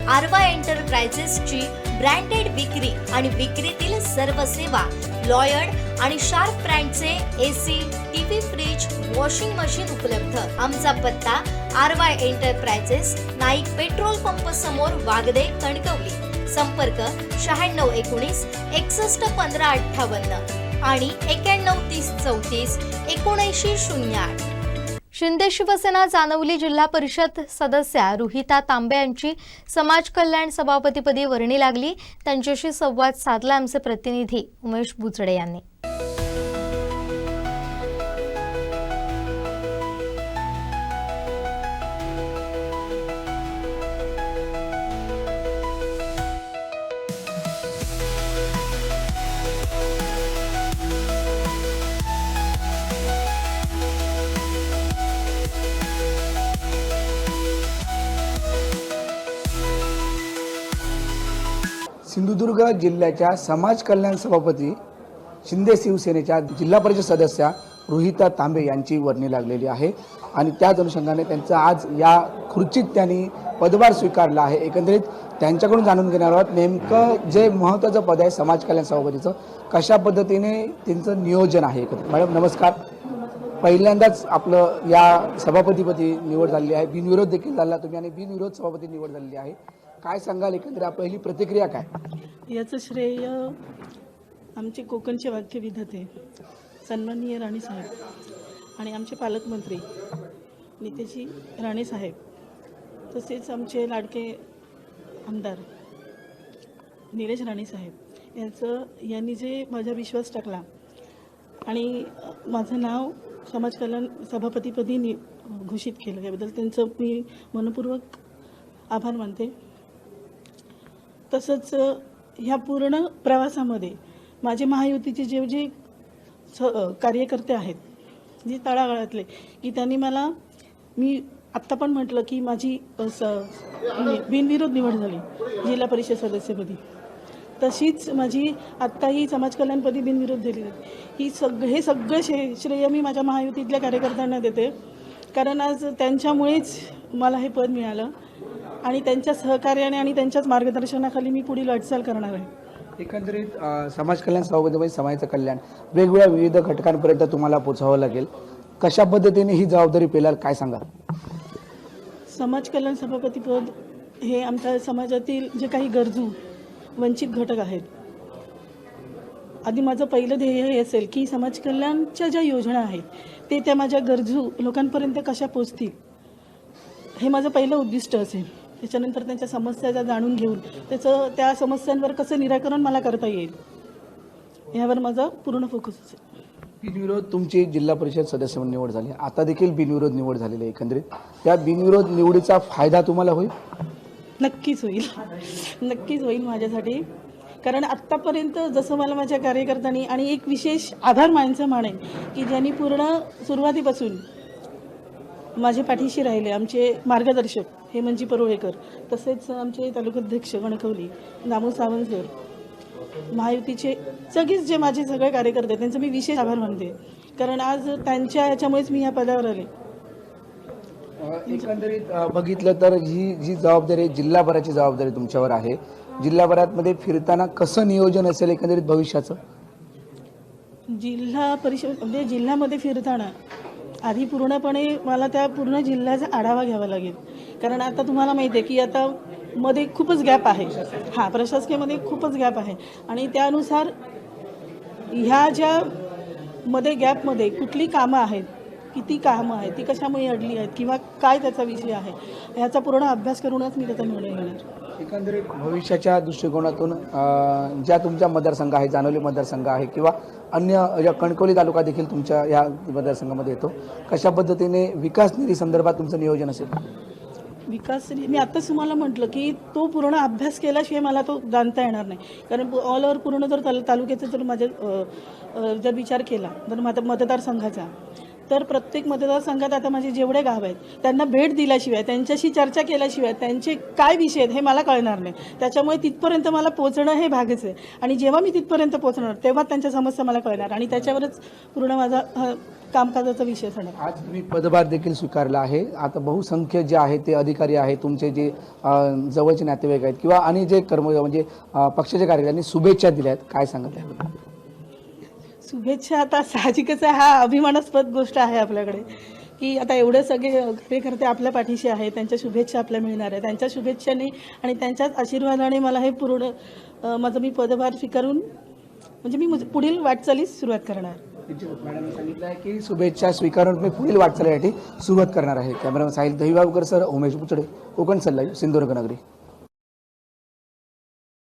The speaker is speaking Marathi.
आरवा एंटरप्राइजेसची ब्रँडेड विक्री आणि विक्रीतील सर्व सेवा, लॉयड आणि शार्प ब्रँडचे AC, TV, fridge, washing machine उपलब्ध। आमचा पत्ता Aarva enterprises, Naik petrol pump समोर, वागदे, कणकवली। संपर्क 9619 61 15 58 आणि 91 30 34 79 08। शिंदे शिवसेना जानवली जिल्हा परिषद सदस्या रुहिता तांबे यांची समाज कल्याण सभापतीपदी वर्णी लागली। त्यांच्याशी संवाद साधला आमचे प्रतिनिधी उमेश बुचडे यांनी। सिंधुदुर्ग जिल्ह्याच्या समाज कल्याण सभापती शिंदे शिवसेनेच्या जिल्हा परिषद सदस्या रुहिता तांबे यांची वर्णी लागलेली आहे आणि त्याच अनुषंगाने त्यांचं आज या खुर्चीत त्यांनी पदभार स्वीकारला आहे। एकंदरीत त्यांच्याकडून जाणून घेणार आहोत नेमकं जे महत्त्वाचं पद आहे समाज कल्याण सभापतीचं कशा पद्धतीने त्यांचं नियोजन आहे। मॅडम नमस्कार, पहिल्यांदाच आपलं या सभापतीपदी निवड झालेली आहे, बिनविरोध देखील झाला तुम्ही आणि बिनविरोध सभापती निवड झालेली आहे। काय सांगाल, एकंदरीत पहिली प्रतिक्रिया काय? याचं श्रेय आमचे कोकणचे वाक्यविधाते सन्माननीय राणे साहेब आणि आमचे पालकमंत्री नितेशजी राणे साहेब, तसेच आमचे लाडके आमदार निलेश राणे साहेब यांनी जे माझा विश्वास टाकला आणि माझं नाव समाज कल्याण सभापतीपदी घोषित केलं, याबद्दल त्यांचं मी मनपूर्वक आभार मानते। तसंच ह्या पूर्ण प्रवासामध्ये माझे महायुतीचे जे कार्यकर्ते आहेत, जे तळागाळातले, की त्यांनी मी आत्ता पण म्हटलं की माझी बिनविरोध निवड झाली जिल्हा परिषद सदस्यपदी, तशीच माझी आत्ताही समाज कल्याणपदी बिनविरोध झाली। हे सगळं श्रेय मी माझ्या महायुतीतल्या कार्यकर्त्यांना देते, कारण आज त्यांच्यामुळेच मला हे पद मिळालं आणि त्यांच्या सहकार्याने आणि त्यांच्याच मार्गदर्शनाखाली मी पुढील वाटचाल करणार आहे। एकंदरीत समाज कल्याण सभापतीमध्ये समाजाचं कल्याण वेगवेगळ्या विविध घटकांपर्यंत तुम्हाला पोहोचावं लागेल, कशा पद्धतीने ही जबाबदारी पेलाल काय सांगा? समाज कल्याण सभापतीपद हे आमच्या समाजातील जे काही गरजू वंचित घटक आहेत, आधी माझं पहिलं ध्येय हे असेल की समाज कल्याणच्या ज्या योजना आहेत ते त्या माझ्या गरजू लोकांपर्यंत कशा पोचतील, हे माझं पहिलं उद्दिष्ट असेल। त्याच्यानंतर त्यांच्या समस्या जाणून घेऊन त्या समस्यांवर कसं निराकरण मला करता येईल, यावर माझा पूर्ण फोकस असेल। बिनविरोध तुमची जिल्हा परिषद सदस्य म्हणून निवड झाली, आता देखील बिनविरोध निवड झालेली आहे। एकंदरीत त्या बिनविरोध निवडीचा फायदा तुम्हाला होईल? नक्कीच होईल माझ्यासाठी, कारण आत्तापर्यंत जसं मला माझ्या कार्यकर्त्यांनी आणि एक विशेष आभार मानेन की ज्यांनी पूर्ण सुरुवातीपासून माझे पाठीशी राहिले, आमचे मार्गदर्शक हेमंतजी परुळेकर, तसेच आमचे तालुकाध्यक्ष कणकवली नामू सावंत सर, महायुतीचे सगळेच जे माझे सगळे कार्यकर्ते, त्यांचं मी विशेष आभार मानते, कारण आज त्यांच्या याच्यामुळेच मी या पदावर आले। एकंदरीत बघितलं तर ही जी जबाबदारी जिल्हाभराची जबाबदारी तुमच्यावर आहे, जिल्हाभरामध्ये फिरताना कसं नियोजन असेल एकंदरीत भविष्याचं? जिल्हा परिषद म्हणजे जिल्ह्यामध्ये फिरताना आधी पूर्णपणे मला त्या पूर्ण जिल्ह्याचा आढावा घ्यावा लागेल, कारण आता तुम्हाला माहिती आहे की आता मध्ये खूपच गॅप आहे, प्रशासकीयमध्ये खूपच गॅप आहे आणि त्यानुसार ह्या ज्या मध्ये गॅपमध्ये कुठली कामं आहेत, किती कामं आहेत, ती कशामुळे अडली आहेत किंवा काय त्याचा विषय आहे, ह्याचा पूर्ण अभ्यास करूनच मी त्याचा निर्णय घेणार। एकंदरीत भविष्याच्या दृष्टिकोनातून ज्या तुमच्या मतदारसंघ आहे, जानवली मतदारसंघ आहे किंवा अन्य कणकवली तालुका देखील तुमच्या या मतदारसंघामध्ये येतो, कशा पद्धतीने विकास निधी संदर्भात तुमचं नियोजन असेल? विकास मी आत्ताच तुम्हाला म्हटलं की तो पूर्ण अभ्यास केल्याशिवाय मला तो जाणता येणार नाही, कारण ऑल ओव्हर पूर्ण जर तालुक्याचा जर माझ्या जर विचार केला तर मतदारसंघाचा, तर प्रत्येक मतदारसंघात आता माझे जेवढे गाव आहेत त्यांना भेट दिल्याशिवाय, त्यांच्याशी चर्चा केल्याशिवाय त्यांचे काय विषय आहेत हे मला कळणार नाही. त्याच्यामुळे तिथपर्यंत मला पोहोचणं हे भागच आहे. आणि जेव्हा मी तिथपर्यंत पोहोचणार तेव्हा त्यांच्या समस्या मला कळणार आणि त्याच्यावरच पूर्ण माझा कामकाजाचा विषय असणार. आज तुम्ही पदभार देखील स्वीकारला आहे. आता बहुसंख्य जे आहे ते अधिकारी आहेत, तुमचे जे जवळचे नातेवाईक आहेत किंवा आणि जे म्हणजे पक्षाच्या कार्यकर्त्यांनी शुभेच्छा दिल्या आहेत, काय सांगत आहे? शुभेच्छा आता साहजिकच आहे, हा अभिमानास्पद गोष्ट आहे आपल्याकडे की आता एवढे सगळे कार्यकर्ते आपल्या पाठीशी आहेत, त्यांच्या शुभेच्छा आपल्याला मिळणार आहे. त्यांच्या शुभेच्छाने आणि त्यांच्याच आशीर्वादाने मला हे पूर्ण माझं मी पदभार स्वीकारून म्हणजे मी पुढील वाटचालीस सुरुवात करणार. मॅडम सांगितलं आहे की शुभेच्छा स्वीकारून मी पुढील वाटचालीसाठी सुरुवात करणार आहे. कॅमेरामन साहिल दहिवावकर सर, उमेश बुचडे, कोकण सल्ला, सिंधुदुर्ग नगरी.